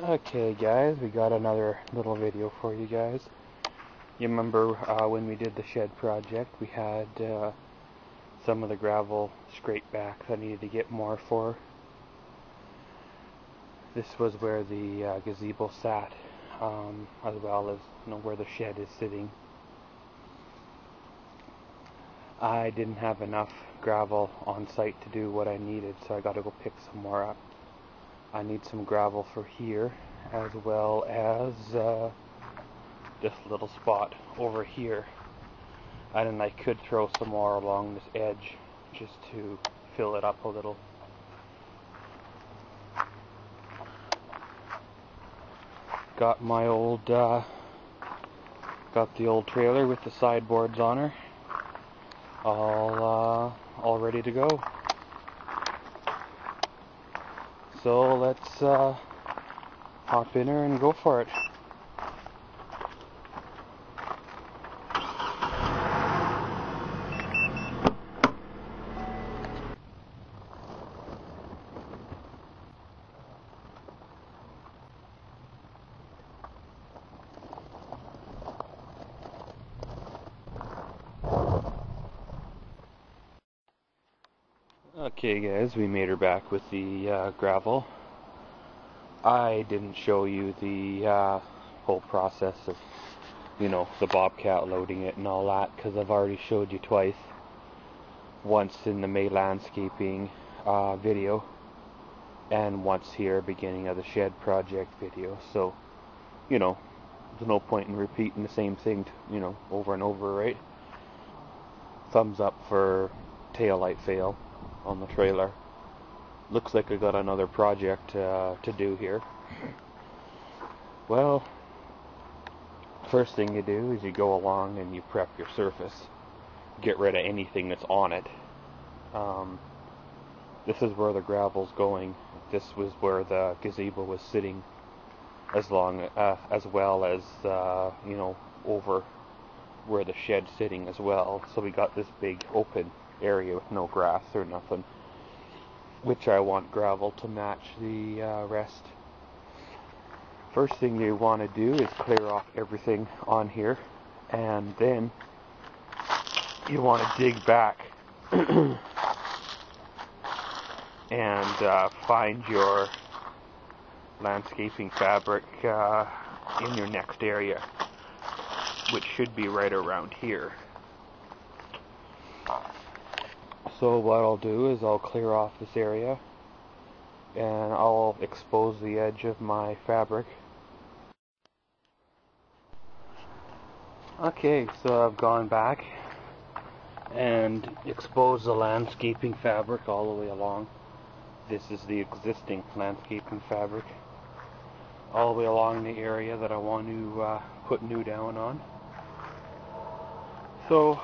Okay guys, we got another little video for you guys. You remember when we did the shed project, we had some of the gravel scraped back that I needed to get more for. This was where the gazebo sat, as well as where the shed is sitting. I didn't have enough gravel on site to do what I needed, so I got to go pick some more up. I need some gravel for here, as well as this little spot over here. And then I could throw some more along this edge just to fill it up a little. Got my old got the old trailer with the sideboards on her, all ready to go. So let's hop in her and go for it. Okay guys, we made her back with the gravel. I didn't show you the whole process of, the Bobcat loading it and all that, because I've already showed you twice. Once in the May landscaping video, and once here, beginning of the shed project video. So, there's no point in repeating the same thing, over and over, right? Thumbs up for taillight fail on the trailer. Looks like I got another project to do here. Well, first thing you do is you go along and you prep your surface. Get rid of anything that's on it. This is where the gravel's going. This was where the gazebo was sitting, as well as over where the shed's sitting as well. So we got this big open area with no grass or nothing, which I want gravel to match the rest. First thing you want to do is clear off everything on here, and then you want to dig back and find your landscaping fabric in your next area, which should be right around here. So what I'll do is I'll clear off this area and I'll expose the edge of my fabric. Okay, so I've gone back and exposed the landscaping fabric all the way along. This is the existing landscaping fabric, all the way along the area that I want to put new down on. So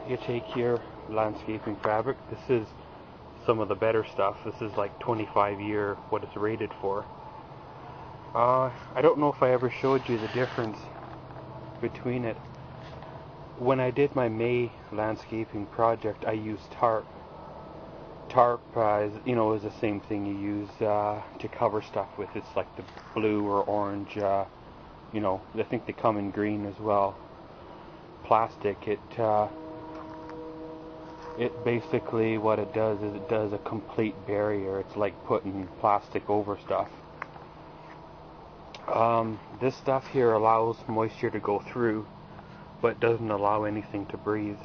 you take your landscaping fabric. This is some of the better stuff. This is like 25-year what it's rated for. I don't know if I ever showed you the difference between it. When I did my May landscaping project, I used tarp. Tarp is the same thing you use to cover stuff with. It's like the blue or orange, I think they come in green as well. Plastic, it basically, what it does is it does a complete barrier. It's like putting plastic over stuff. This stuff here allows moisture to go through, but doesn't allow anything to breathe.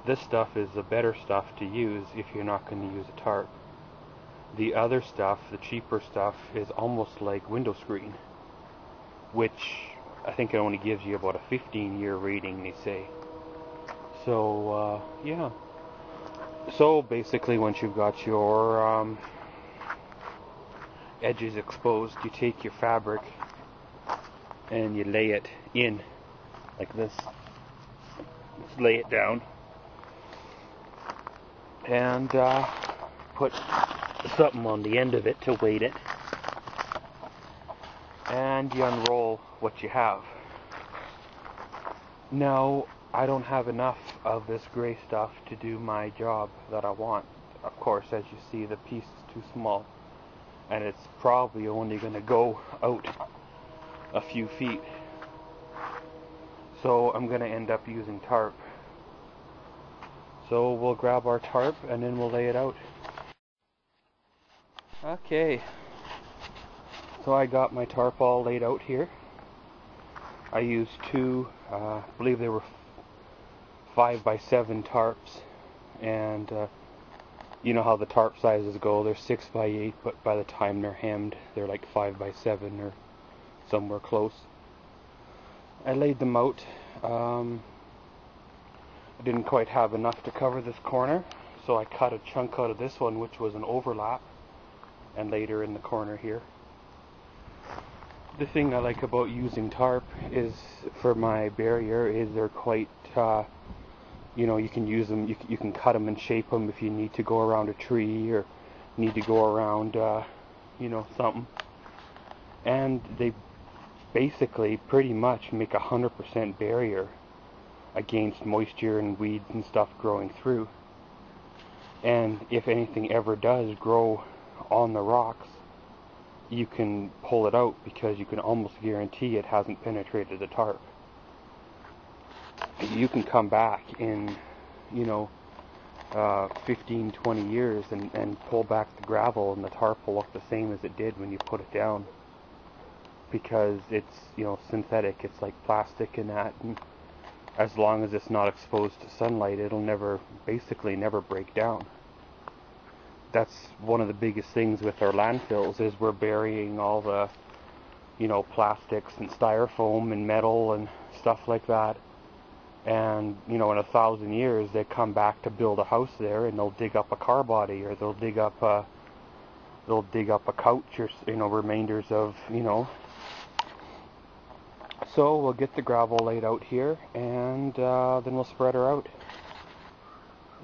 This stuff is the better stuff to use if you're not going to use a tarp. The other stuff, the cheaper stuff, is almost like window screen, which I think it only gives you about a 15-year rating, they say. So, yeah. So, basically, once you've got your edges exposed, you take your fabric and you lay it in like this. Just lay it down and put something on the end of it to weight it, and you unroll what you have. Now, I don't have enough of this gray stuff to do my job that I want. Of course, as you see, the piece is too small. and it's probably only going to go out a few feet. So I'm going to end up using tarp. So we'll grab our tarp and then we'll lay it out. Okay, so I got my tarp all laid out here. I used two, I believe they were 5x7 tarps, and you know how the tarp sizes go, they're 6x8, but by the time they're hemmed, they're like 5x7 or somewhere close. I laid them out. I didn't quite have enough to cover this corner, so I cut a chunk out of this one, which was an overlap, and laid her in the corner here. The thing I like about using tarp is, for my barrier, is they're quite, you know, you can use them, you can cut them and shape them if you need to go around a tree or need to go around, you know, something. And they basically pretty much make 100% barrier against moisture and weeds and stuff growing through. And if anything ever does grow on the rocks, you can pull it out because you can almost guarantee it hasn't penetrated the tarp. You can come back in, you know, 15, 20 years and pull back the gravel and the tarp will look the same as it did when you put it down, because it's, you know, synthetic. It's like plastic and that, and as long as it's not exposed to sunlight, it'll never, basically never break down. That's one of the biggest things with our landfills, is we're burying all the, you know, plastics and styrofoam and metal and stuff like that. And, you know, in 1,000 years, they come back to build a house there, and they'll dig up a car body, or they'll dig up a couch, or, you know, remainders of, you know. So we'll get the gravel laid out here, and then we'll spread her out.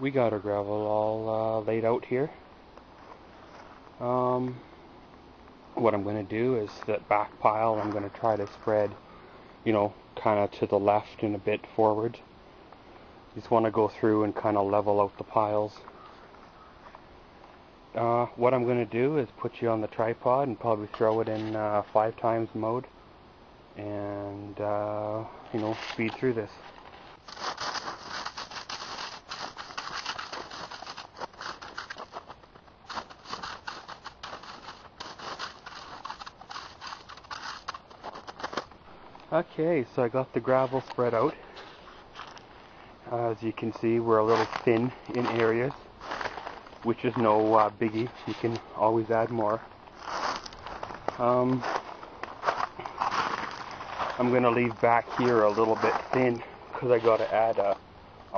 We got our gravel all laid out here. What I'm going to do is that back pile I'm going to try to spread, you know, kind of to the left and a bit forward. Just want to go through and kind of level out the piles. What I'm going to do is put you on the tripod and probably throw it in 5 times mode, and you know, speed through this. Okay, so I got the gravel spread out. As you can see, we're a little thin in areas, which is no biggie. You can always add more. I'm going to leave back here a little bit thin because I got to add a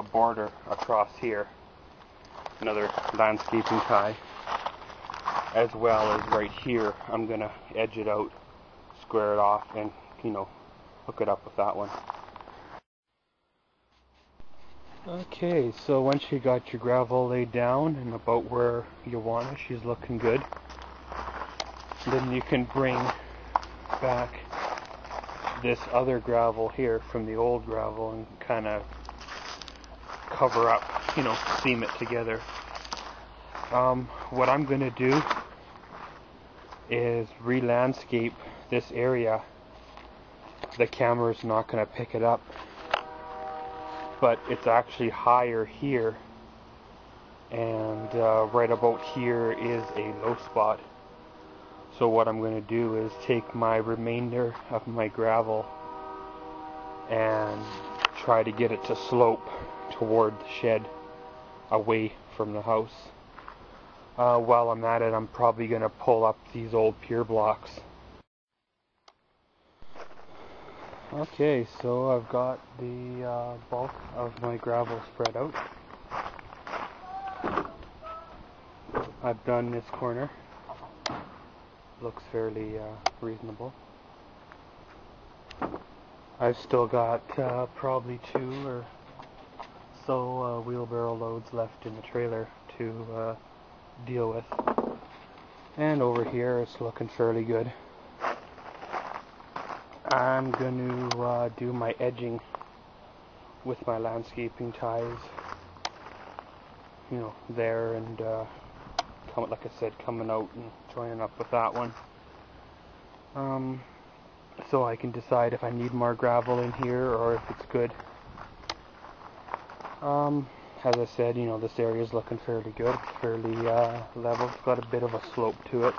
border across here, another landscaping tie, as well as right here. I'm going to edge it out, square it off, and, you know, hook it up with that one. Okay, so once you got your gravel laid down and about where you want it, she's looking good, then you can bring back this other gravel here from the old gravel and kind of cover up, you know, seam it together. What I'm going to do is re-landscape this area. The camera's not going to pick it up, but it's actually higher here, and right about here is a low spot. So what I'm going to do is take my remainder of my gravel and try to get it to slope toward the shed, away from the house. While I'm at it, I'm probably going to pull up these old pier blocks. Okay, so I've got the bulk of my gravel spread out. I've done this corner. Looks fairly reasonable. I've still got probably 2 or so wheelbarrow loads left in the trailer to deal with. And over here it's looking fairly good. I'm going to do my edging with my landscaping ties, you know, there, and like I said, coming out and joining up with that one. So I can decide if I need more gravel in here or if it's good. As I said, you know, this area is looking fairly good. It's fairly level. It's got a bit of a slope to it.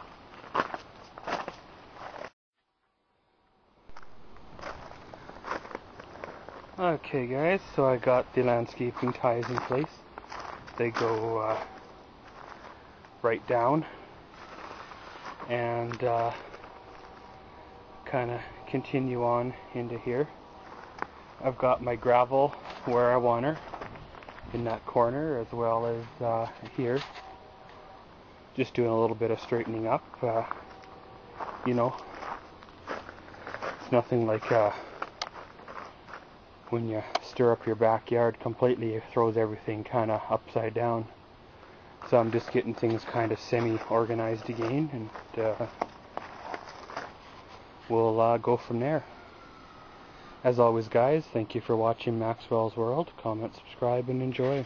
Okay guys, so I got the landscaping ties in place. They go right down and kind of continue on into here. I've got my gravel where I want her, in that corner as well as here. Just doing a little bit of straightening up. You know, it's nothing like when you stir up your backyard completely, it throws everything kind of upside down. So I'm just getting things kind of semi-organized again, and we'll go from there. As always guys, thank you for watching Maxwell's World. Comment, subscribe, and enjoy.